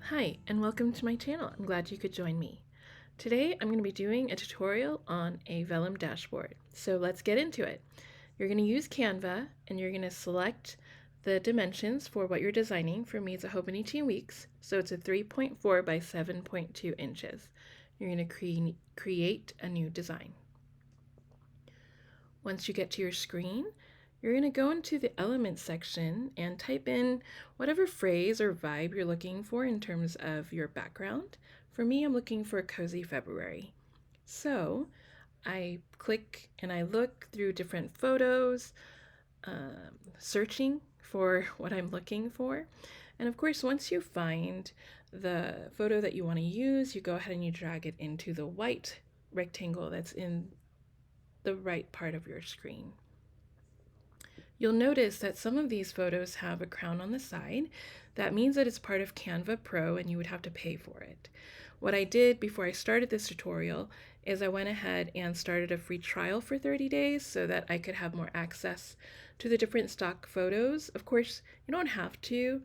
Hi, and welcome to my channel. I'm glad you could join me. Today, I'm going to be doing a tutorial on a Vellum dashboard. So let's get into it. You're going to use Canva, and you're going to select the dimensions for what you're designing. For me, it's a Hobonichi Weeks, so it's a 3.4 by 7.2 inches. You're going to create a new design. Once you get to your screen, you're going to go into the Elements section and type in whatever phrase or vibe you're looking for in terms of your background. For me, I'm looking for Cozy February. So I click and I look through different photos, searching for what I'm looking for. And of course, once you find the photo that you want to use, you go ahead and you drag it into the white rectangle that's in the right part of your screen. You'll notice that some of these photos have a crown on the side. That means that it's part of Canva Pro and you would have to pay for it. What I did before I started this tutorial is I went ahead and started a free trial for 30 days so that I could have more access to the different stock photos. Of course, you don't have to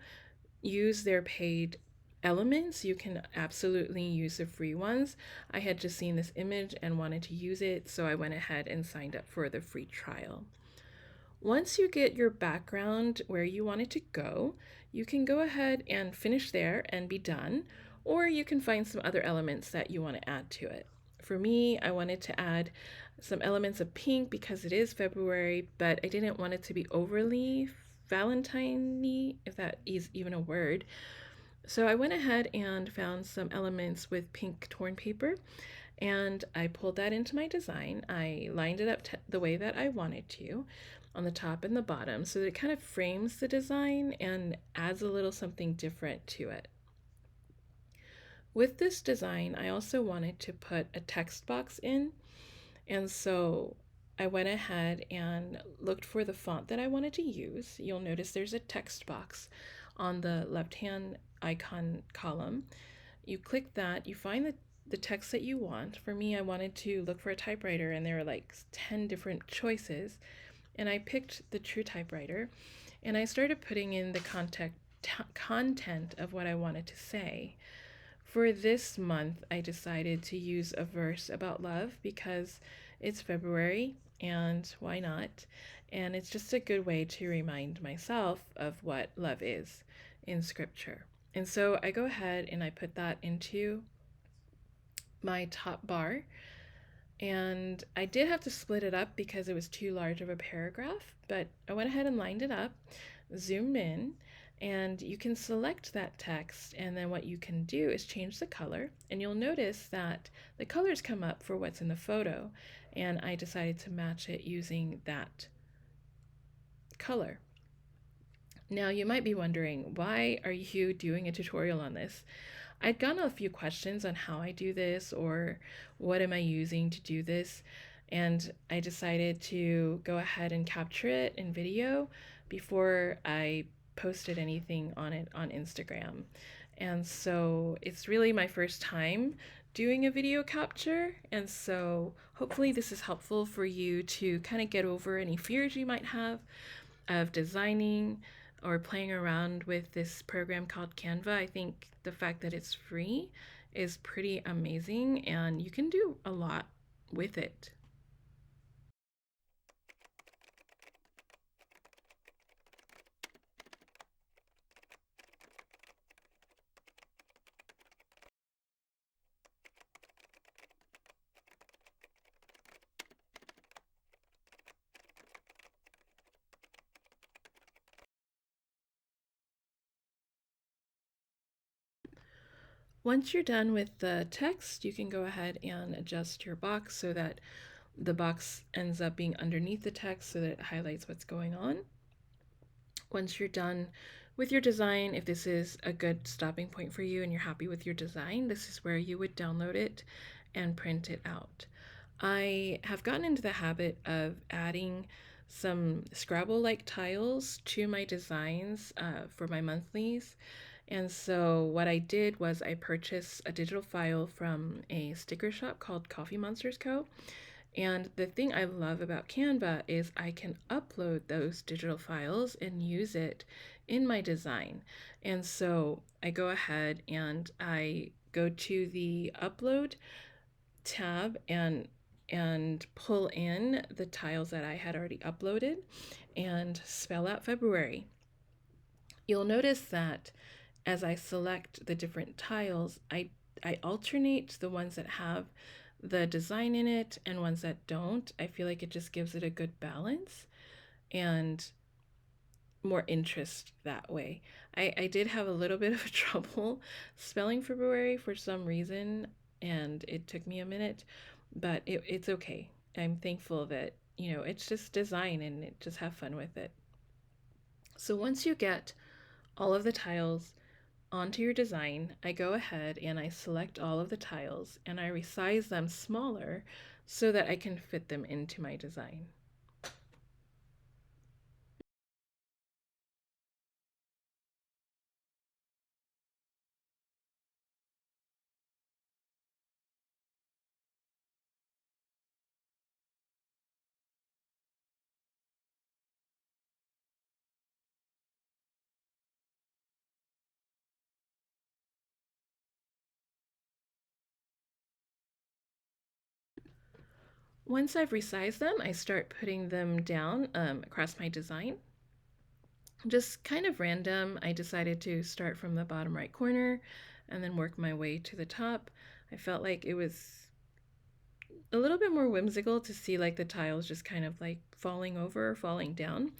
use their paid elements. You can absolutely use the free ones. I had just seen this image and wanted to use it, so I went ahead and signed up for the free trial. Once you get your background where you want it to go, you can go ahead and finish there and be done, or you can find some other elements that you want to add to it. For me, I wanted to add some elements of pink because it is February, but I didn't want it to be overly Valentine-y, if that is even a word. So I went ahead and found some elements with pink torn paper, and I pulled that into my design. I lined it up the way that I wanted to on the top and the bottom so that it kind of frames the design and adds a little something different to it. With this design, I also wanted to put a text box in, and so I went ahead and looked for the font that I wanted to use. You'll notice there's a text box on the left-hand icon column. You click that, you find the text that you want. For me, I wanted to look for a typewriter, and there were like 10 different choices, and I picked the True Typewriter, and I started putting in the content of what I wanted to say. For this month, I decided to use a verse about love because it's February, and why not? And it's just a good way to remind myself of what love is in scripture. And so I go ahead and I put that into my top bar, and I did have to split it up because it was too large of a paragraph, but I went ahead and lined it up, zoomed in, and you can select that text, and then what you can do is change the color, and you'll notice that the colors come up for what's in the photo, and I decided to match it using that color. Now you might be wondering, why are you doing a tutorial on this? I'd gotten a few questions on how I do this or what am I using to do this, and I decided to go ahead and capture it in video before I posted anything on it on Instagram. And so it's really my first time doing a video capture, and so hopefully this is helpful for you to kind of get over any fears you might have of designing or playing around with this program called Canva. I think the fact that it's free is pretty amazing, and you can do a lot with it. Once you're done with the text, you can go ahead and adjust your box so that the box ends up being underneath the text so that it highlights what's going on. Once you're done with your design, if this is a good stopping point for you and you're happy with your design, this is where you would download it and print it out. I have gotten into the habit of adding some Scrabble-like tiles to my designs for my monthlies. And so what I did was I purchased a digital file from a sticker shop called Coffee Monsters Co. And the thing I love about Canva is I can upload those digital files and use it in my design. And so I go ahead and I go to the upload tab and pull in the tiles that I had already uploaded and spell out February. You'll notice that as I select the different tiles, I alternate the ones that have the design in it and ones that don't. I feel like it just gives it a good balance and more interest that way. I did have a little bit of trouble spelling February for some reason, and it took me a minute, but it's okay. I'm thankful that, it's just design and just have fun with it. So once you get all of the tiles onto your design, I go ahead and I select all of the tiles and I resize them smaller so that I can fit them into my design. Once I've resized them, I start putting them down across my design. Just kind of random, I decided to start from the bottom right corner and then work my way to the top. I felt like it was a little bit more whimsical to see like the tiles just kind of like falling over or falling down.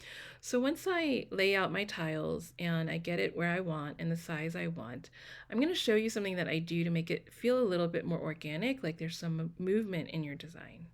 So once I lay out my tiles and I get it where I want and the size I want, I'm going to show you something that I do to make it feel a little bit more organic, like there's some movement in your design.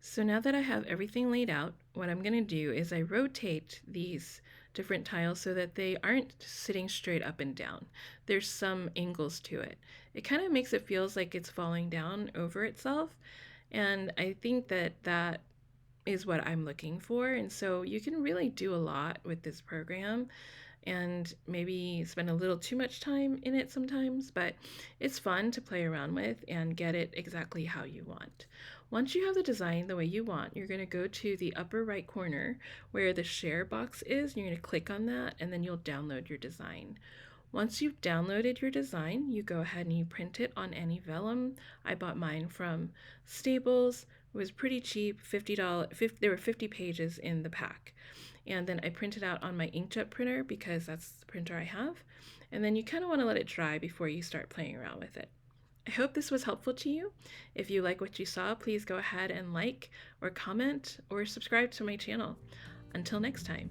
So now that I have everything laid out, what I'm going to do is I rotate these different tiles so that they aren't sitting straight up and down. There's some angles to it. It kind of makes it feels like it's falling down over itself, and I think that that is what I'm looking for. And so you can really do a lot with this program and maybe spend a little too much time in it sometimes, but it's fun to play around with and get it exactly how you want. Once you have the design the way you want, you're going to go to the upper right corner where the share box is. You're going to click on that and then you'll download your design. Once you've downloaded your design, you go ahead and you print it on any Vellum. I bought mine from Staples. It was pretty cheap, $50. There were 50 pages in the pack. And then I print it out on my inkjet printer because that's the printer I have. And then you kind of want to let it dry before you start playing around with it. I hope this was helpful to you. If you like what you saw, please go ahead and like or comment or subscribe to my channel. Until next time.